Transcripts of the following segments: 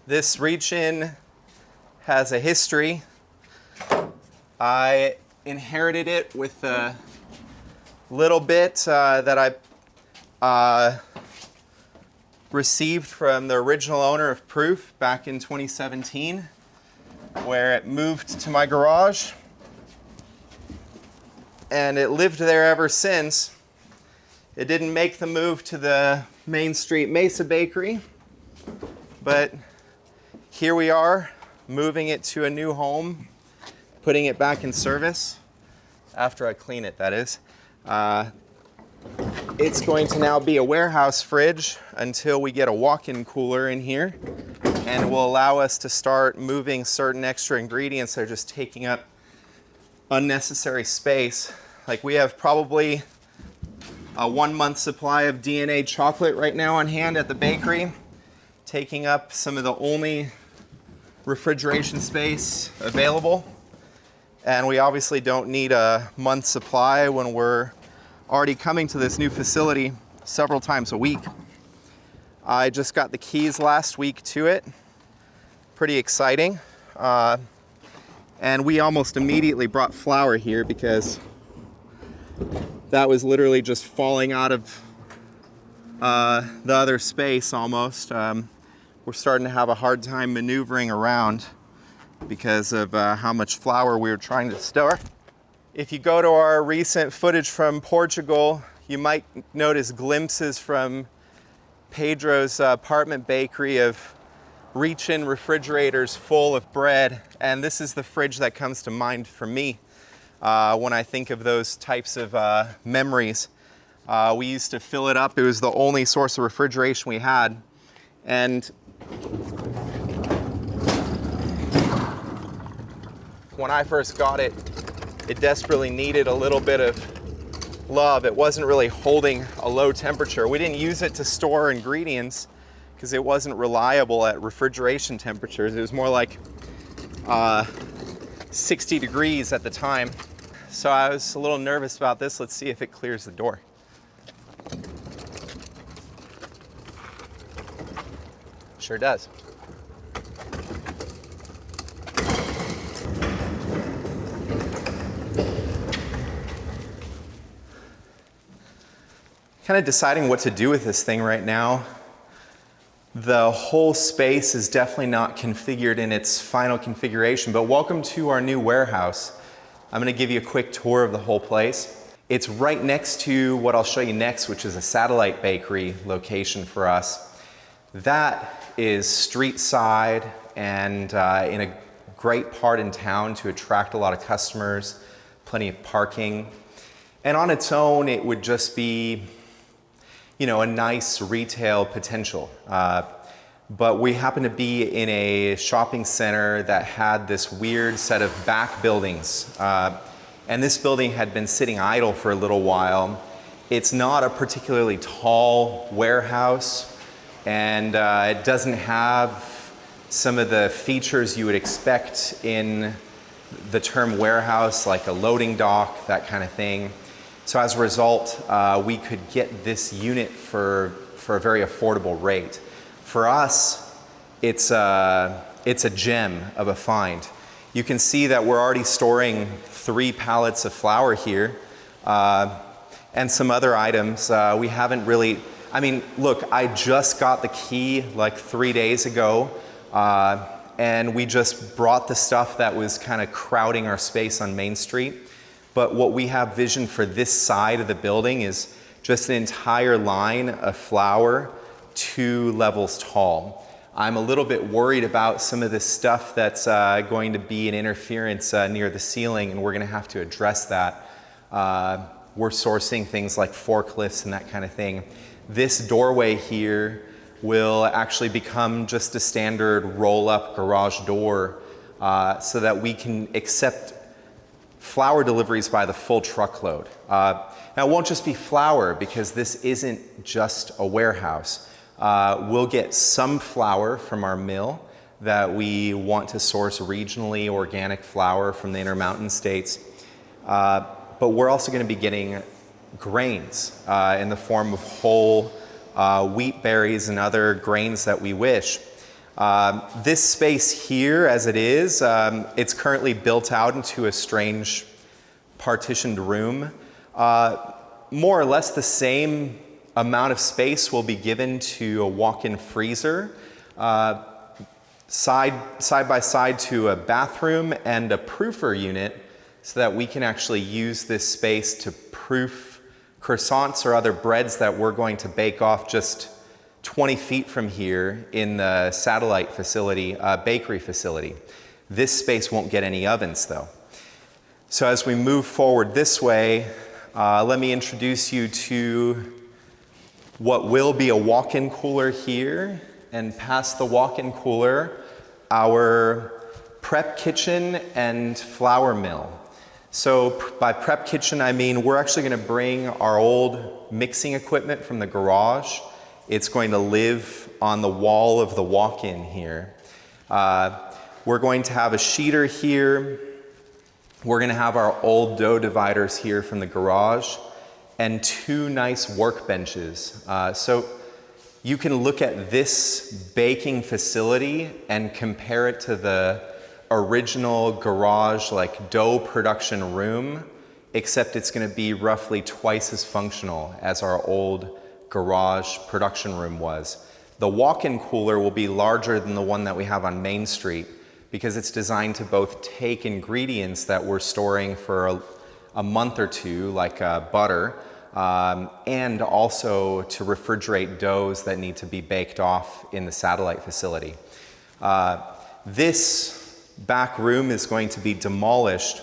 This reach-in has a history. I inherited it with a little bit that I received from the original owner of Proof back in 2017, where it moved to my garage, and it lived there ever since. It didn't make the move to the Main Street Mesa bakery, but here we are, moving it to a new home, putting it back in service, after I clean it, that is. It's going to now be a warehouse fridge until we get a walk-in cooler in here, and it will allow us to start moving certain extra ingredients that are just taking up unnecessary space. Like, we have probably a 1 month supply of DNA chocolate right now on hand at the bakery, taking up some of the only refrigeration space available. And we obviously don't need a month's supply when we're already coming to this new facility several times a week. I just got the keys last week to it. Pretty exciting. And we almost immediately brought flour here because that was literally just falling out of the other space almost. We're starting to have a hard time maneuvering around because of how much flour we were trying to store. If you go to our recent footage from Portugal, you might notice glimpses from Pedro's apartment bakery of reach-in refrigerators full of bread. And this is the fridge that comes to mind for me when I think of those types of memories. We used to fill it up. It was the only source of refrigeration we had. And when I first got it, it desperately needed a little bit of love. It wasn't really holding a low temperature. We didn't use it to store ingredients because it wasn't reliable at refrigeration temperatures. It was more like 60 degrees at the time. So I was a little nervous about this. Let's see if it clears the door. Sure does. Kind of deciding what to do with this thing right now. The whole space is definitely not configured in its final configuration, but welcome to our new warehouse. I'm going to give you a quick tour of the whole place. It's right next to what I'll show you next, which is a satellite bakery location for us. That is street side and in a great part in town to attract a lot of customers, plenty of parking. And on its own, it would just be, you know, a nice retail potential. But we happen to be in a shopping center that had this weird set of back buildings. And this building had been sitting idle for a little while. It's not a particularly tall warehouse, and it doesn't have some of the features you would expect in the term warehouse, like a loading dock, that kind of thing. So as a result, we could get this unit for a very affordable rate. For us, it's a gem of a find. You can see that we're already storing 3 pallets of flour here and some other items. We haven't really, I mean, look, I just got the key like 3 days ago, and we just brought the stuff that was kind of crowding our space on Main Street. But what we have visioned for this side of the building is just an entire line of flour 2 levels tall. I'm a little bit worried about some of this stuff that's going to be an interference near the ceiling, and we're going to have to address that. We're sourcing things like forklifts and that kind of thing. This doorway here will actually become just a standard roll-up garage door so that we can accept flour deliveries by the full truckload. Now, it won't just be flour because this isn't just a warehouse. We'll get some flour from our mill that we want to source regionally organic flour from the Intermountain states. But we're also going to be getting grains in the form of whole wheat berries and other grains that we wish. This space here, as it is, it's currently built out into a strange partitioned room. More or less the same amount of space will be given to a walk-in freezer, side by side to a bathroom and a proofer unit, so that we can actually use this space to proof croissants or other breads that we're going to bake off just 20 feet from here in the satellite facility, bakery facility. This space won't get any ovens though. So as we move forward this way, let me introduce you to what will be a walk-in cooler here, and past the walk-in cooler, our prep kitchen and flour mill. So by prep kitchen, I mean we're actually going to bring our old mixing equipment from the garage. It's going to live on the wall of the walk-in here. We're going to have a sheeter here. We're going to have our old dough dividers here from the garage, and two nice workbenches. So you can look at this baking facility and compare it to the original garage, like dough production room, except it's going to be roughly twice as functional as our old garage production room was. The walk-in cooler will be larger than the one that we have on Main Street because it's designed to both take ingredients that we're storing for a month or two, like butter, and also to refrigerate doughs that need to be baked off in the satellite facility. This back room is going to be demolished,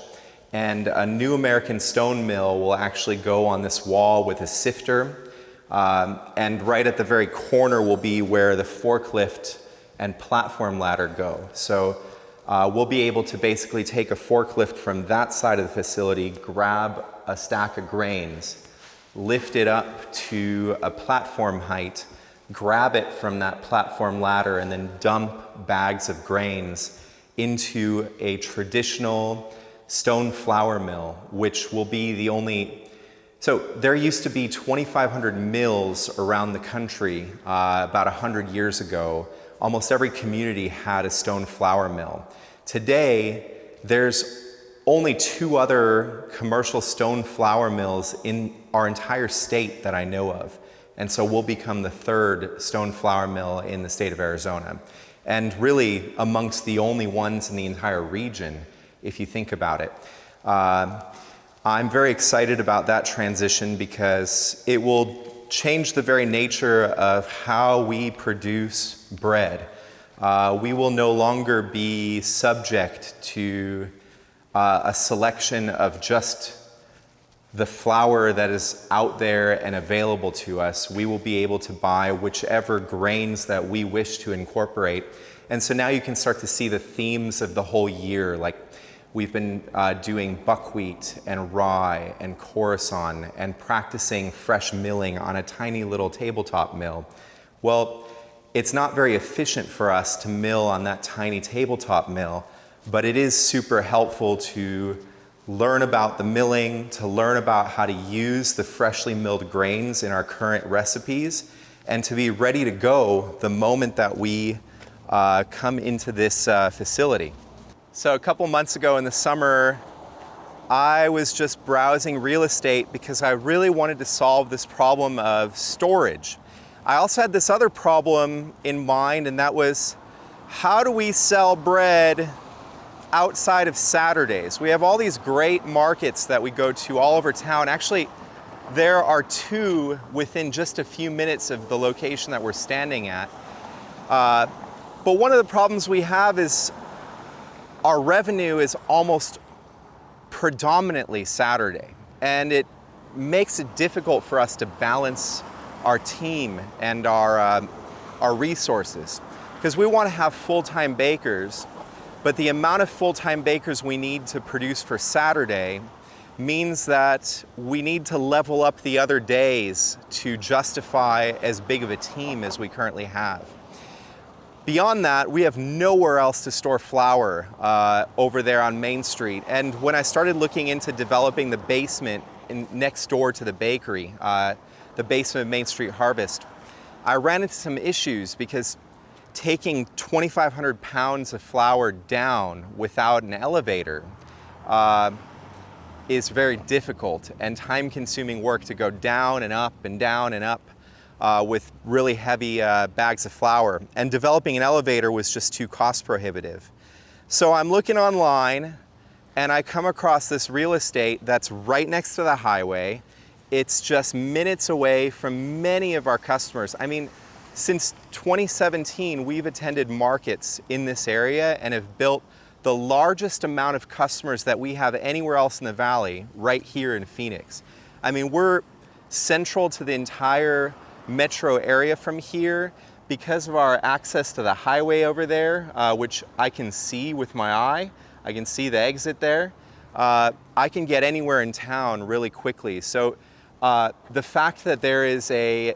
and a new American stone mill will actually go on this wall with a sifter, and right at the very corner will be where the forklift and platform ladder go. So we'll be able to basically take a forklift from that side of the facility, grab a stack of grains, lift it up to a platform height, grab it from that platform ladder, and then dump bags of grains into a traditional stone flour mill, which will be the only. So there used to be 2,500 mills around the country about 100 years ago. Almost every community had a stone flour mill. Today, there's only 2 other commercial stone flour mills in our entire state that I know of. And so we'll become the 3rd stone flour mill in the state of Arizona. And really amongst the only ones in the entire region, if you think about it. I'm very excited about that transition because it will change the very nature of how we produce bread. We will no longer be subject to a selection of just the flour that is out there and available to us. We will be able to buy whichever grains that we wish to incorporate. And so now you can start to see the themes of the whole year. Like we've been doing buckwheat and rye and Coruscant and practicing fresh milling on a tiny little tabletop mill. Well, it's not very efficient for us to mill on that tiny tabletop mill, but it is super helpful to learn about the milling, to learn about how to use the freshly milled grains in our current recipes, and to be ready to go the moment that we come into this facility. So a couple months ago in the summer, I was just browsing real estate because I really wanted to solve this problem of storage. I also had this other problem in mind, and that was, how do we sell bread outside of Saturdays? We have all these great markets that we go to all over town. Actually, there are 2 within just a few minutes of the location that we're standing at. But one of the problems we have is our revenue is almost predominantly Saturday, and it makes it difficult for us to balance our team and our resources, because we want to have full-time bakers, but the amount of full-time bakers we need to produce for Saturday means that we need to level up the other days to justify as big of a team as we currently have. Beyond that, we have nowhere else to store flour over there on Main Street. And when I started looking into developing the basement next door to the bakery, the basement of Main Street Harvest, I ran into some issues because taking 2,500 pounds of flour down without an elevator is very difficult and time-consuming work to go down and up and down and up with really heavy bags of flour. And developing an elevator was just too cost prohibitive. So I'm looking online and I come across this real estate that's right next to the highway. It's just minutes away from many of our customers. I mean, since 2017, we've attended markets in this area and have built the largest amount of customers that we have anywhere else in the valley right here in Phoenix. I mean, we're central to the entire metro area from here because of our access to the highway over there, which I can see with my eye. I can see the exit there. I can get anywhere in town really quickly. So the fact that there is a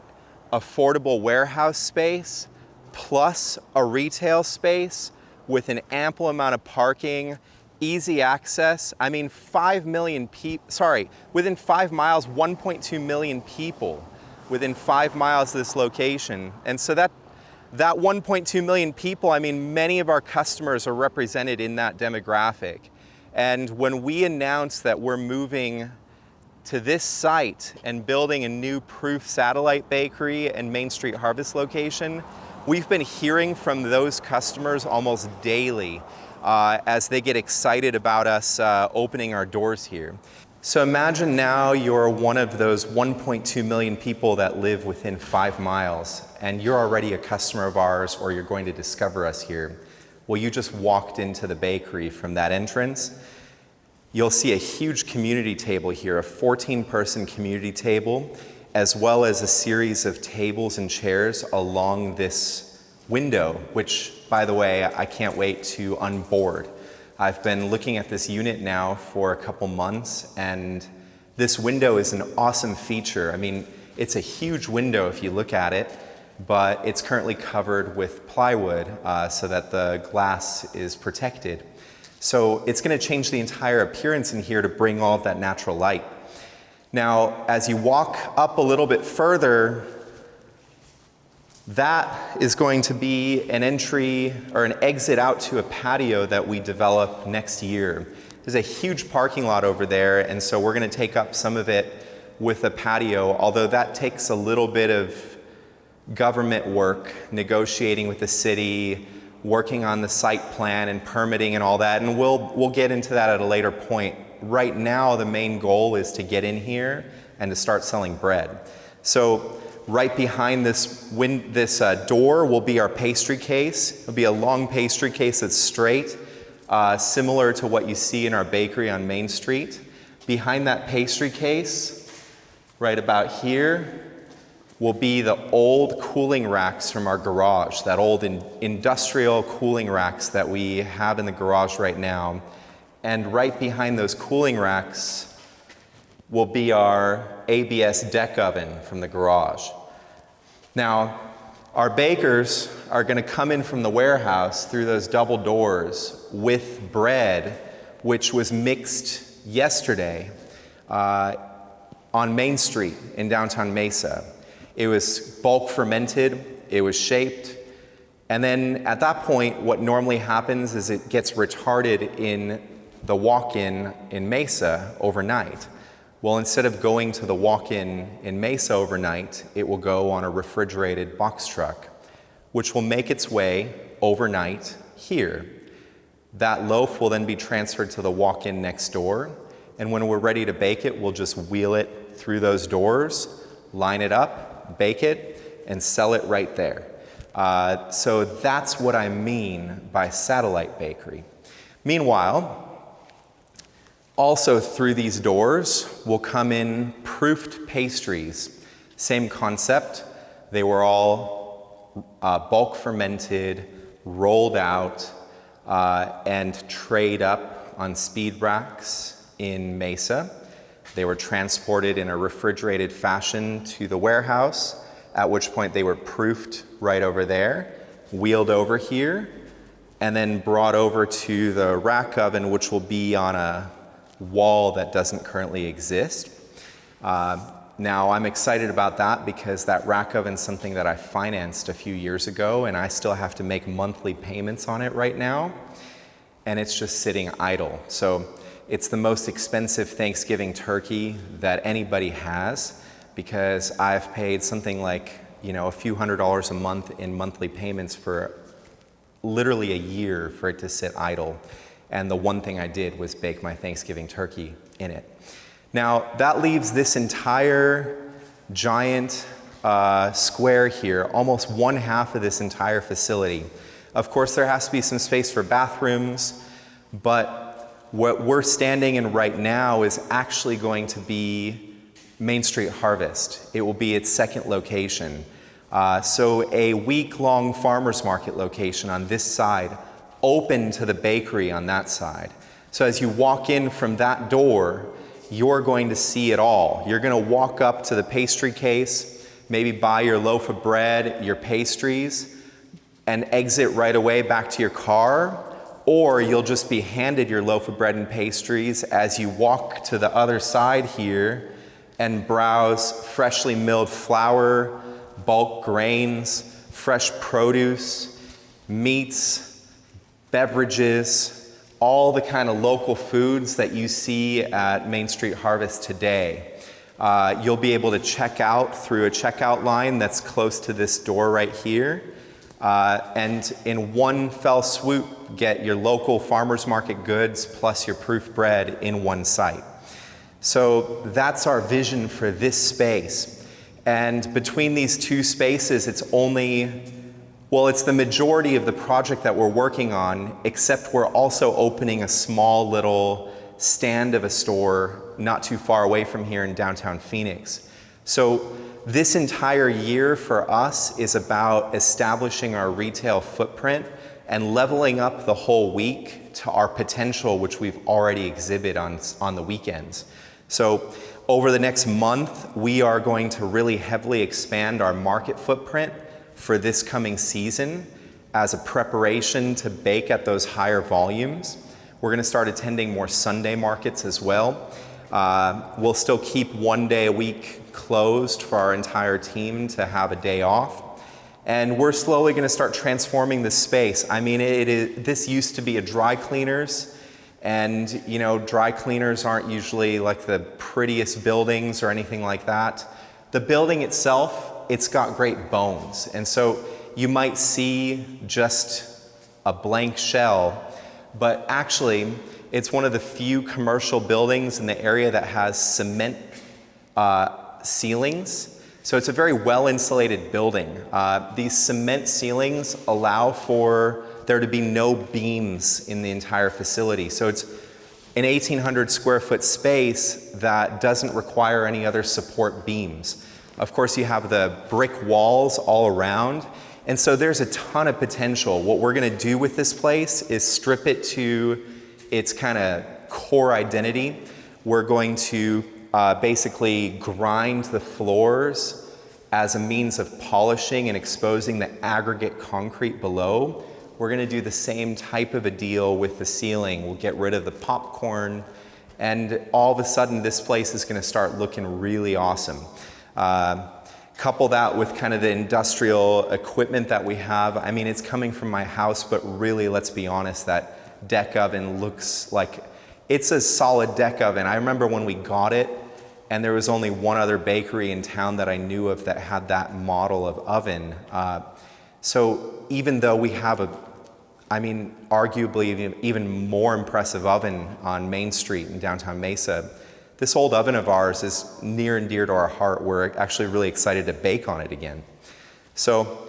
affordable warehouse space plus a retail space with an ample amount of parking, easy access. I mean, 5 million people, within 5 miles, 1.2 million people within 5 miles of this location. And so that 1.2 million people, I mean, many of our customers are represented in that demographic. And when we announced that we're moving to this site and building a new proof satellite bakery and Main Street Harvest location, we've been hearing from those customers almost daily as they get excited about us opening our doors here. So imagine now you're one of those 1.2 million people that live within 5 miles and you're already a customer of ours or you're going to discover us here. Well, you just walked into the bakery from that entrance. You'll see a huge community table here, a 14-person community table, as well as a series of tables and chairs along this window, which, by the way, I can't wait to unboard. I've been looking at this unit now for a couple months, and this window is an awesome feature. I mean, it's a huge window if you look at it, but it's currently covered with plywood so that the glass is protected. So it's going to change the entire appearance in here to bring all of that natural light. Now, as you walk up a little bit further, that is going to be an entry or an exit out to a patio that we develop next year. There's a huge parking lot over there, and so we're going to take up some of it with a patio, although that takes a little bit of government work, negotiating with the city, working on the site plan and permitting and all that, and we'll get into that at a later point. Right now, the main goal is to get in here and to start selling bread. So right behind this door will be our pastry case. It'll be a long pastry case that's straight, similar to what you see in our bakery on Main Street. Behind that pastry case, right about here, will be the old cooling racks from our garage, that old industrial cooling racks that we have in the garage right now. And right behind those cooling racks will be our ABS deck oven from the garage. Now, our bakers are going to come in from the warehouse through those double doors with bread, which was mixed yesterday on Main Street in downtown Mesa. It was bulk fermented, it was shaped, and then at that point, what normally happens is it gets retarded in the walk-in in Mesa overnight. Well, instead of going to the walk-in in Mesa overnight, it will go on a refrigerated box truck, which will make its way overnight here. That loaf will then be transferred to the walk-in next door, and when we're ready to bake it, we'll just wheel it through those doors, line it up, bake it, and sell it right there. So that's what I mean by satellite bakery. Meanwhile, also through these doors will come in proofed pastries. Same concept. They were all bulk fermented, rolled out, and trayed up on speed racks in Mesa. They were transported in a refrigerated fashion to the warehouse, at which point they were proofed right over there, wheeled over here, and then brought over to the rack oven, which will be on a wall that doesn't currently exist. Now I'm excited about that because that rack oven is something that I financed a few years ago, and I still have to make monthly payments on it right now, and it's just sitting idle. So it's the most expensive Thanksgiving turkey that anybody has, because I've paid something like, a few $100s a month in monthly payments for literally a year for it to sit idle. And the one thing I did was bake my Thanksgiving turkey in it. Now, that leaves this entire giant square here, almost one half of this entire facility. Of course, there has to be some space for bathrooms, but what we're standing in right now is actually going to be Main Street Harvest. It will be its second location. So a week-long farmer's market location on this side, open to the bakery on that side. So as you walk in from that door, you're going to see it all. You're going to walk up to the pastry case, maybe buy your loaf of bread, your pastries, and exit right away back to your car, or you'll just be handed your loaf of bread and pastries as you walk to the other side here and browse freshly milled flour, bulk grains, fresh produce, meats, beverages, all the kind of local foods that you see at Main Street Harvest today. You'll be able to check out through a checkout line that's close to this door right here, and in one fell swoop, get your local farmers market goods plus your proof bread in one site. So that's our vision for this space. And between these two spaces, it's the majority of the project that we're working on, except we're also opening a small little stand of a store not too far away from here in downtown Phoenix. So this entire year for us is about establishing our retail footprint and leveling up the whole week to our potential, which we've already exhibited on the weekends. So over the next month, we are going to really heavily expand our market footprint for this coming season as a preparation to bake at those higher volumes. We're gonna start attending more Sunday markets as well. We'll still keep one day a week closed for our entire team to have a day off. And we're slowly gonna start transforming this space. I mean, this used to be a dry cleaners, and dry cleaners aren't usually like the prettiest buildings or anything like that. The building itself, it's got great bones. And so you might see just a blank shell, but actually it's one of the few commercial buildings in the area that has cement ceilings. So it's a very well-insulated building. These cement ceilings allow for there to be no beams in the entire facility. So it's an 1,800 square foot space that doesn't require any other support beams. Of course, you have the brick walls all around, and so there's a ton of potential. What we're gonna do with this place is strip it to its kind of core identity. We're going to basically grind the floors as a means of polishing and exposing the aggregate concrete below. We're gonna do the same type of a deal with the ceiling. We'll get rid of the popcorn, and all of a sudden this place is gonna start looking really awesome. Couple that with kind of the industrial equipment that we have. I mean, it's coming from my house, but really, let's be honest, that deck oven looks like it's a solid deck oven. I remember when we got it, and there was only one other bakery in town that I knew of that had that model of oven. So even though we have arguably even more impressive oven on Main Street in downtown Mesa, this old oven of ours is near and dear to our heart. We're actually really excited to bake on it again. So,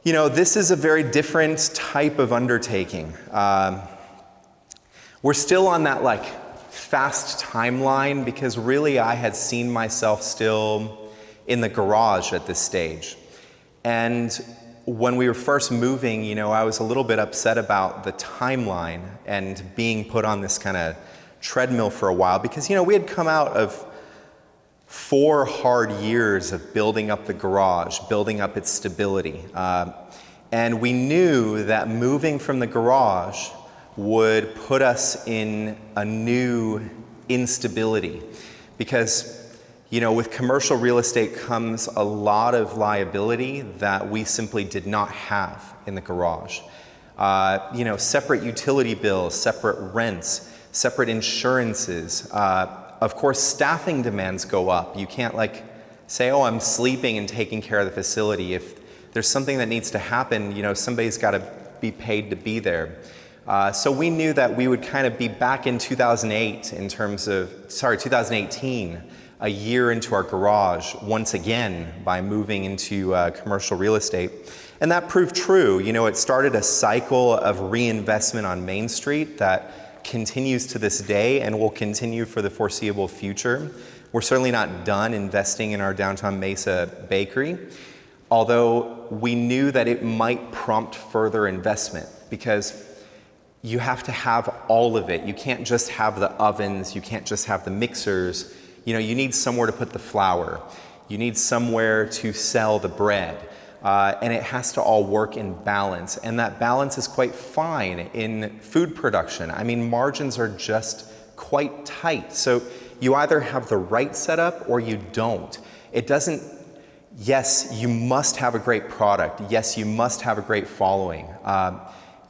this is a very different type of undertaking. We're still on that fast timeline because really I had seen myself still in the garage at this stage. And when we were first moving, I was a little bit upset about the timeline and being put on this kind of treadmill for a while because, we had come out of 4 hard years of building up the garage, building up its stability. And we knew that moving from the garage would put us in a new instability because, With commercial real estate comes a lot of liability that we simply did not have in the garage. Separate utility bills, separate rents, separate insurances. Of course, staffing demands go up. You can't say, oh, I'm sleeping and taking care of the facility. If there's something that needs to happen, somebody's got to be paid to be there. So we knew that we would kind of be back in 2018, a year into our garage once again by moving into commercial real estate. And that proved true. It started a cycle of reinvestment on Main Street that continues to this day and will continue for the foreseeable future. We're certainly not done investing in our downtown Mesa bakery, although we knew that it might prompt further investment because you have to have all of it. You can't just have the ovens, you can't just have the mixers. You need somewhere to put the flour. You need somewhere to sell the bread. And it has to all work in balance. And that balance is quite fine in food production. I mean, margins are just quite tight. So you either have the right setup or you don't. Yes, you must have a great product. Yes, you must have a great following.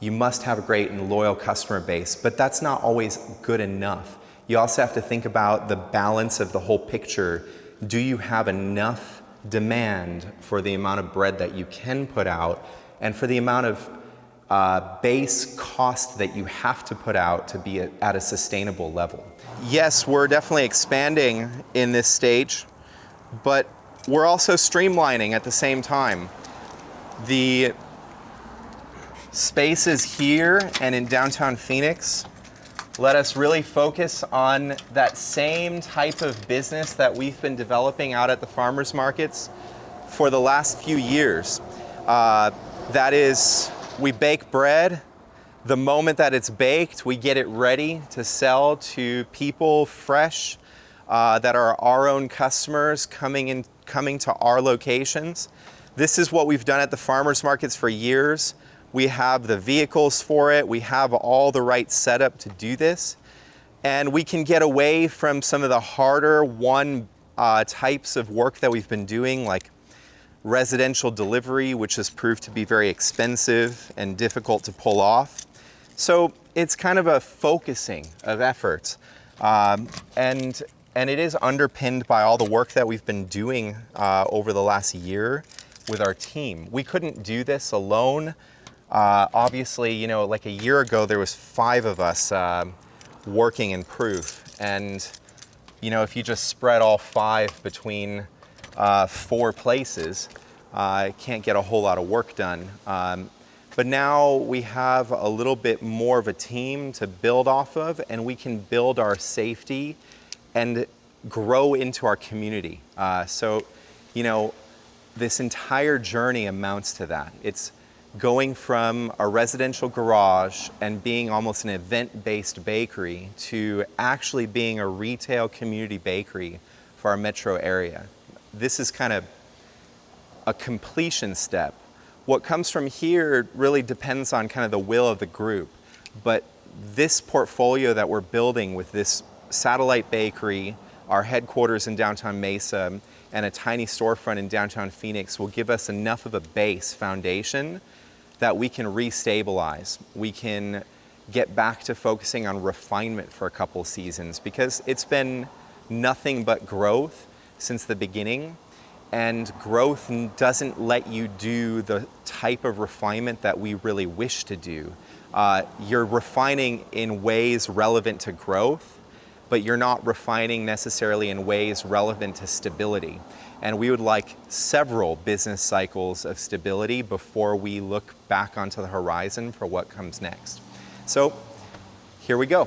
You must have a great and loyal customer base, but that's not always good enough. You also have to think about the balance of the whole picture. Do you have enough demand for the amount of bread that you can put out and for the amount of base cost that you have to put out to be at a sustainable level? Yes, we're definitely expanding in this stage, but we're also streamlining at the same time. The spaces here and in downtown Phoenix let us really focus on that same type of business that we've been developing out at the farmers markets for the last few years. That is, we bake bread. The moment that it's baked, we get it ready to sell to people fresh that are our own customers coming to our locations. This is what we've done at the farmers markets for years. We have the vehicles for it. We have all the right setup to do this. And we can get away from some of the harder types of work that we've been doing, like residential delivery, which has proved to be very expensive and difficult to pull off. So it's kind of a focusing of efforts. And it is underpinned by all the work that we've been doing over the last year with our team. We couldn't do this alone. Obviously, like a year ago, there was 5 of us working in proof. And, if you just spread all 5 between 4 places, can't get a whole lot of work done. But now we have a little bit more of a team to build off of, and we can build our safety and grow into our community. So, this entire journey amounts to that. It's going from a residential garage and being almost an event-based bakery to actually being a retail community bakery for our metro area. This is kind of a completion step. What comes from here really depends on kind of the will of the group. But this portfolio that we're building with this satellite bakery, our headquarters in downtown Mesa, and a tiny storefront in downtown Phoenix will give us enough of a base foundation that we can restabilize. We can get back to focusing on refinement for a couple seasons because it's been nothing but growth since the beginning. And growth doesn't let you do the type of refinement that we really wish to do. You're refining in ways relevant to growth, but you're not refining necessarily in ways relevant to stability. And we would like several business cycles of stability before we look back onto the horizon for what comes next. So here we go.